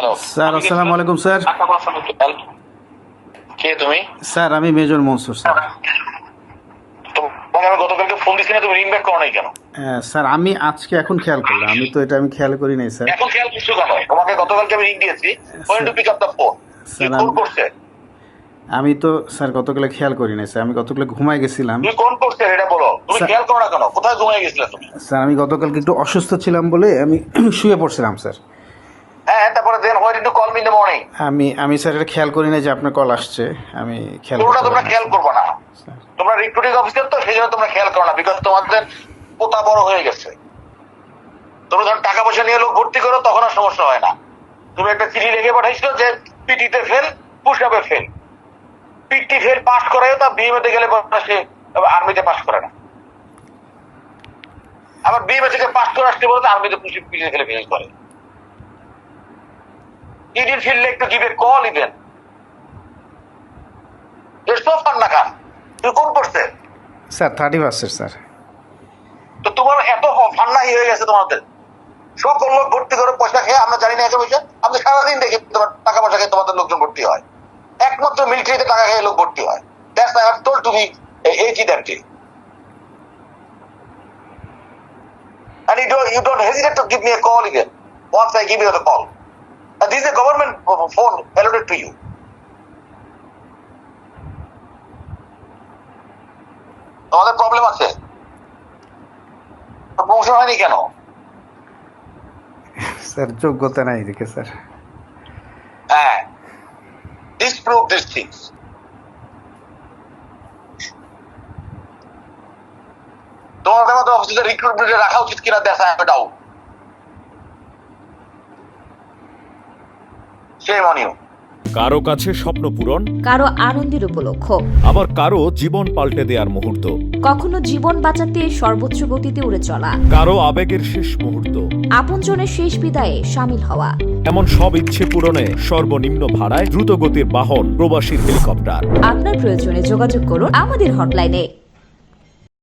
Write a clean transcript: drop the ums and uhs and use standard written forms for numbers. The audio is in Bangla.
হ্যালো স্যার আসসালামু আলাইকুম স্যার। কে তুমি? স্যার আমি মেজর মনসুর স্যার। তোমাকে আমি গতকালকে ফোন দিছি না, তুমি রিং ব্যাক করো নাই কেন? স্যার আমি আজকে এখন খেয়াল করলাম, আমি খেয়াল করি নাই স্যার। এখন খেয়াল করছো কেন? তোমাকে গতকালকে আমি রিং দিয়েছি, point to pick up the phone. Sir phone করছে? আমি তো স্যার গতকালে খেয়াল করি নাই স্যার, আমি গতকালে ঘুমাই গেছিলাম। তুমি কোন করছে এটা বলো, তুমি খেয়াল করো না কেন? কোথায় ঘুমিয়ে গেছিলে তুমি? স্যার আমি গতকালকে একটু অসুস্থ ছিলাম বলে আমি শুয়ে পড়ছিলাম স্যার। হ্যাঁ, তারপরে then why did you call me in the morning? আমি স্যার এটা খেয়াল করি নাই যে আপনার কল আসছে, আমি খেয়াল পুরোটা করতে তোমরা পারিনি, খেয়াল স্যার। করবে না, তোমরা রিক্রুটিং অফিসার তো, সেই জন্য তোমরা খেয়াল করো না, বিকজ তোমাদের পোতা বড় হয়ে গেছে। তোমরা যখন টাকা পয়সা নিয়ে লোক ভর্তি করো তখন আর সমস্যা হয় না। তুমি একটা চিঠি লিখে পাঠাইছো যে পিটিতে ফেল, পুশ আপে ফেল। পিটি ফেল পাস করায় তা বিএমএতে গেলে সে আর্মিতে পাস করে না, আবার বিএমএ থেকে পাস করে আসতে বলে আর্মিতে পিটিতে ফেলে ফেল করে। You didn't feel like to give a call even. You're so fun, Naka. তুই কোন পড়ছে? Sir 31 sir. তো তোমার এত ফান্না হয়ে গেছে তোমাদের, সব লোক ভর্তি করে পয়সা খেয়ে, আমরা জানি না এত পয়সা, আমরা সারাদিন দেখি তোমার টাকা পয়সা খেয়ে তোমাদের লোকজন ভর্তি হয়। একমাত্র মিলিটারিতে টাকা খেয়ে লোক ভর্তি হয়। That's I have told to me AG that day. And you don't hesitate to give me a call again once I give you the call. And this is a government phone allotted to you. তোমাদের প্রবলেম আছে, প্রমোশন হয়নি কেন? স্যার যোগ্যতা নাই দেখে স্যার। হ্যাঁ, disprove these things. তোমাদের মতো অফিসে রিক্রুটমেন্টে রাখা উচিত কিনা দেখা ডাউট। সেই মনিও কারো কাছে স্বপ্ন পূরণ, কারো আনন্দের উপলক্ষ, আবার কারো জীবন পাল্টে দেওয়ার মুহূর্ত, কখনো জীবন বাঁচাতে সর্বোচ্চ গতিতে উড়ে চলা, কারো আবেগের শেষ মুহূর্ত, আপনজনের শেষ বিদায়ে সামিল হওয়া। এমন সব ইচ্ছে পূরণে সর্বনিম্ন ভাড়ায় দ্রুতগতির বাহন প্রবাসীর হেলিকপ্টার। আপনার প্রয়োজনে যোগাযোগ করুন আমাদের হটলাইনে।